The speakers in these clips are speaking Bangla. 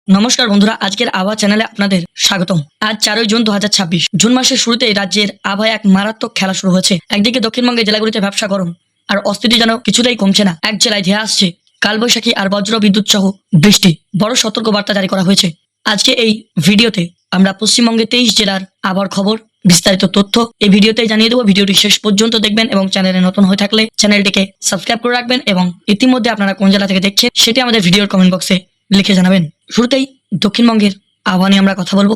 নমস্কার বন্ধুরা, আজকের আবহাওয়া চ্যানেলে আপনাদের স্বাগতম। আজ 4 জুন 2026। জুন মাসের শুরুতে রাজ্যের আবহাওয়া এক মারাত্মক খেলা শুরু হয়েছে। একদিকে দক্ষিণবঙ্গের জেলাগুলিতে ব্যবসা গরম, আর অস্থিতি যেন কিছুতেই কমছে না। এক জেলায় ধেয়ে আসছে কালবৈশাখী আর বজ্র বিদ্যুৎ সহ বৃষ্টি। বড় সতর্কবার্তা জারি করা হয়েছে। আজকে এই ভিডিওতে আমরা পশ্চিমবঙ্গের 23 জেলার আবহাওয়ার খবর, বিস্তারিত তথ্য এই ভিডিওতে জানিয়ে দেবো। ভিডিওটি শেষ পর্যন্ত দেখবেন এবং চ্যানেলে নতুন হয়ে থাকলে চ্যানেলটিকে সাবস্ক্রাইব করে রাখবেন এবং ইতিমধ্যে আপনারা কোন জেলা থেকে দেখছেন সেটি আমাদের ভিডিওর কমেন্ট বক্সে লিখে জানাবেন। শুরুতেই দক্ষিণবঙ্গের আবহাওয়া নিয়ে আমরা কথা বলবো।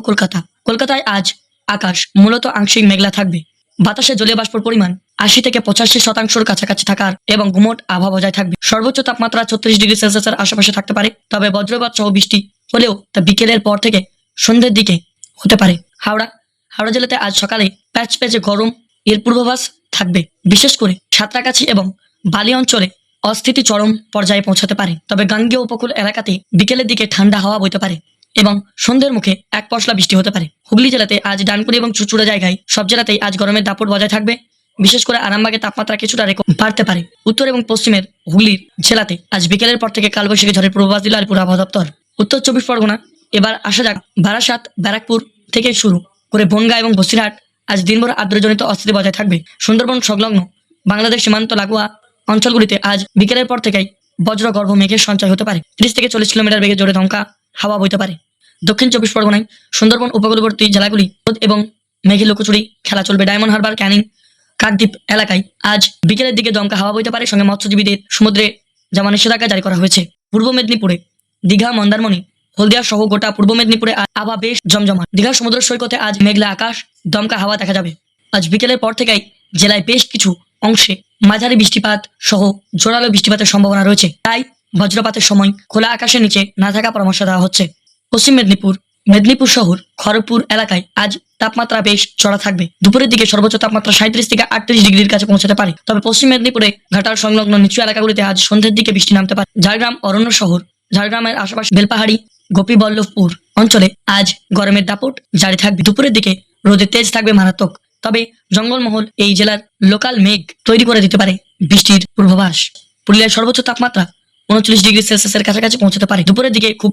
কলকাতায় আজ আকাশ মূলত আংশিক মেঘলা থাকবে। বাতাসে জলীয় বাষ্পর পরিমাণ 80 থেকে 85% কাছাকাছি থাকার এবং গুমোট আবহাওয়া বজায় থাকবে। সর্বোচ্চ তাপমাত্রা 34 ডিগ্রি সেলসিয়াসের আশেপাশে থাকতে পারে, তবে বজ্রপাত সহ বৃষ্টি হলেও তা বিকেলের পর থেকে সন্ধ্যের দিকে হতে পারে। হাওড়া জেলাতে আজ সকালে প্যাচে গরম এর পূর্বাভাস থাকবে। বিশেষ করে সাঁতরাগাছি এবং বালি অঞ্চলে অস্থিতি চরম পর্যায়ে পৌঁছাতে পারে, তবে গাঙ্গেয় উপকূল এলাকাতে বিকেলের দিকে ঠান্ডা হাওয়া বইতে পারে এবং সন্ধ্যের মুখে এক পশলা বৃষ্টি হতে পারে। হুগলি জেলাতে আজ ডানকুনি এবং চুঁচুড়া জায়গায় সব জেলাতেই আজ গরমের দাপট বজায় থাকবে। বিশেষ করে আরামবাগে তাপমাত্রা কিছুটা বাড়তে পারে। উত্তর এবং পশ্চিমের হুগলির জেলাতে আজ বিকেলের পর থেকে কালবৈশাখী ঝড়ের পূর্বাভাস দিল আলিপুর আবহাওয়া দপ্তর। উত্তর 24 পরগনা, এবার আসা যাক বারাসাত, ব্যারাকপুর থেকে শুরু করে বনগাঁ এবং বসিরহাট আজ দিনভর আর্দ্রজনিত অস্থিতি বজায় থাকবে। সুন্দরবন সংলগ্ন বাংলাদেশ সীমান্ত লাগোয়া অঞ্চলগুলিতে আজ বিকেলের পর থেকেই বজ্রগর্ভ মেঘের সঞ্চয় হতে পারে। 30 থেকে 40 কিলোমিটার বেগে জোরে দমকা হাওয়া বইতে পারে। দক্ষিণ 24 পরগনায় সুন্দরবন উপকূলবর্তী জেলাগুলি এবং মেঘে লুকোচুরি খেলা চলবে। ডায়মন্ড হারবার, ক্যানিং, কাকদ্বীপ এলাকায় আজ বিকেলের দিকে দমকা হাওয়া বইতে পারে। সঙ্গে মৎস্যজীবীদের সমুদ্রে যাওয়া নিষেধাজ্ঞা জারি করা হয়েছে। পূর্ব মেদিনীপুরে দীঘা, মন্দারমণি, হলদিয়া সহ গোটা পূর্ব মেদিনীপুরে আবহাওয়া বেশ জমজমাট। দীঘার সমুদ্র সৈকতে আজ মেঘলা আকাশ, দমকা হাওয়া দেখা যাবে। আজ বিকেলের পর থেকেই জেলায় বেশ কিছু অংশে মাঝারি বৃষ্টিপাত সহ জোরালো বৃষ্টিপাতের সম্ভাবনা রয়েছে। তাই বজ্রপাতের সময় খোলা আকাশের নিচে না থাকা পরামর্শ দেওয়া হচ্ছে। পশ্চিম মেদিনীপুর শহর খড়গপুর এলাকায় আজ তাপমাত্রা বেশ চড়া থাকবে। দুপুরের দিকে সর্বোচ্চ তাপমাত্রা 37 থেকে 38 ডিগ্রির কাছে পৌঁছাতে পারে, তবে পশ্চিম মেদিনীপুরে ঘাটাল সংলগ্ন নিচু এলাকাগুলিতে আজ সন্ধ্যের দিকে বৃষ্টি নামতে পারে। ঝাড়গ্রাম অরণ্য শহর, ঝাড়গ্রামের আশেপাশে বেলপাহাড়ি, গোপীবল্লভপুর অঞ্চলে আজ গরমের দাপট জারি থাকবে। দুপুরের দিকে রোদের তেজ থাকবে মারাত্মক, তবে জঙ্গলমহল এই জেলার লোকাল মেঘ তৈরি করে দিতে পারে বৃষ্টির পূর্বাভাস। পুরুলিয়ার সর্বোচ্চ তাপমাত্রা 39 ডিগ্রি সেলসিয়াসের কাছাকাছি পৌঁছাতে পারে। দুপুরের দিকে খুব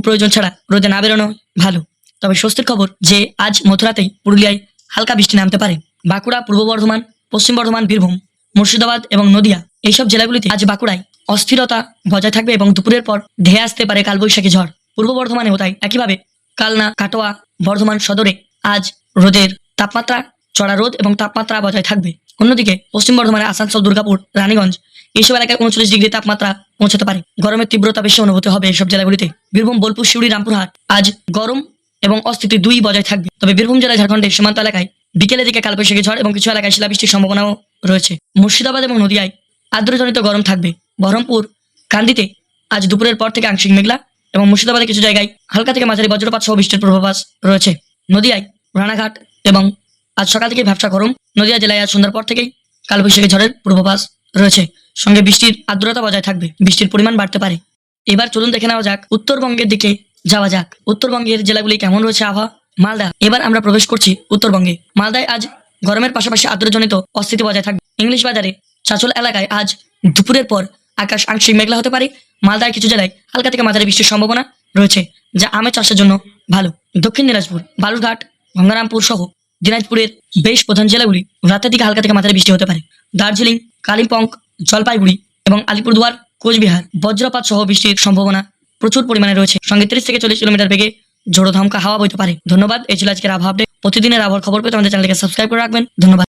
প্রয়োজন ছাড়া রোদে না বেরোনো ভালো। তবে স্বস্তির খবর যে আজ মধ্যরাতেই পুরুলিয়ায় হালকা বৃষ্টি নামতে পারে। বাঁকুড়া, পূর্ব বর্ধমান, পশ্চিম বর্ধমান, বীরভূম, মুর্শিদাবাদ এবং নদিয়া এইসব জেলাগুলিতে আজ বাঁকুড়ায় অস্থিরতা বজায় থাকবে এবং দুপুরের পর ধেয়ে আসতে পারে কালবৈশাখী ঝড়। পূর্ব বর্ধমানেও তাই একইভাবে কালনা, কাটোয়া, বর্ধমান সদরে আজ রোদের তাপমাত্রা চড়া রোদ এবং তাপমাত্রা বজায় থাকবে। অন্যদিকে পশ্চিম বর্ধমানে আসানসোল, দুর্গাপুর, রানীগঞ্জ এইসব এলাকায় 39 ডিগ্রি তাপমাত্রা পৌঁছাতে পারে। গরমের তীব্রতা বেশি অনুভূত হবে এইসব জেলাগুলিতে। বীরভূম, বোলপুর, সিউড়ি, রামপুরহাট আজ গরম এবং অস্থিতি দুই বজায় থাকবে। তবে বীরভূম জেলায় ঝাড়খণ্ডের সীমান্ত এলাকায় বিকেলের দিকে কালবৈশাখী ঝড় এবং কিছু এলাকায় শিলাবৃষ্টির সম্ভাবনাও রয়েছে। মুর্শিদাবাদ এবং নদিয়ায় আর্দ্রজনিত গরম থাকবে। বহরমপুর, কান্দিতে আজ দুপুরের পর থেকে আংশিক মেঘলা এবং মুর্শিদাবাদে কিছু জায়গায় হালকা থেকে মাঝারি বজ্রপাত সহ বৃষ্টির পূর্বাভাস রয়েছে। নদিয়ায় রানাঘাট এবং আজ সকাল থেকে ব্যবসা গরম। নদিয়া জেলায় আজ সন্ধ্যার পর থেকেই কালবৈশাখী ঝড়ের পূর্বাভাস রয়েছে। সঙ্গে বৃষ্টির আর্দ্রতা বজায় থাকবে, বৃষ্টির পরিমাণ বাড়তে পারে। এবার চলুন দেখে নেওয়া যাক উত্তরবঙ্গের দিকে যাওয়া যাক। উত্তরবঙ্গের জেলাগুলি কেমন রয়েছে আবহাওয়া। মালদা, এবার আমরা প্রবেশ করছি উত্তরবঙ্গে। মালদায় আজ গরমের পাশাপাশি আর্দ্রজনিত অস্থিতি বজায় থাকবে। ইংলিশ বাজারে চাঁচল এলাকায় আজ দুপুরের পর আকাশ আংশিক মেঘলা হতে পারে। মালদায় কিছু জেলায় হালকা থেকে মাঝারি বৃষ্টির সম্ভাবনা রয়েছে, যা আমের চাষের জন্য ভালো। দক্ষিণ দিনাজপুর, বালুরঘাট, গঙ্গারামপুর সহ দিনাজপুরের বেশ প্রধান জেলাগুলি রাতের দিকে হালকা থেকে মাঝারি বৃষ্টি হতে পারে। দার্জিলিং, কালিম্পং, জলপাইগুড়ি এবং আলিপুরদুয়ার, কোচবিহার বজ্রপাত সহ বৃষ্টির সম্ভাবনা প্রচুর পরিমাণে রয়েছে। সঙ্গে 30 থেকে 40 কিলোমিটার বেগে ঝোড়ো দমকা হাওয়া বইতে পারে। ধন্যবাদ। এই ছিল আজকের আবহাওয়া আপডেট। প্রতিদিনের আবহাওয়ার খবর পেতে আমাদের চ্যানেলকে সাবস্ক্রাইব করে রাখবেন। ধন্যবাদ।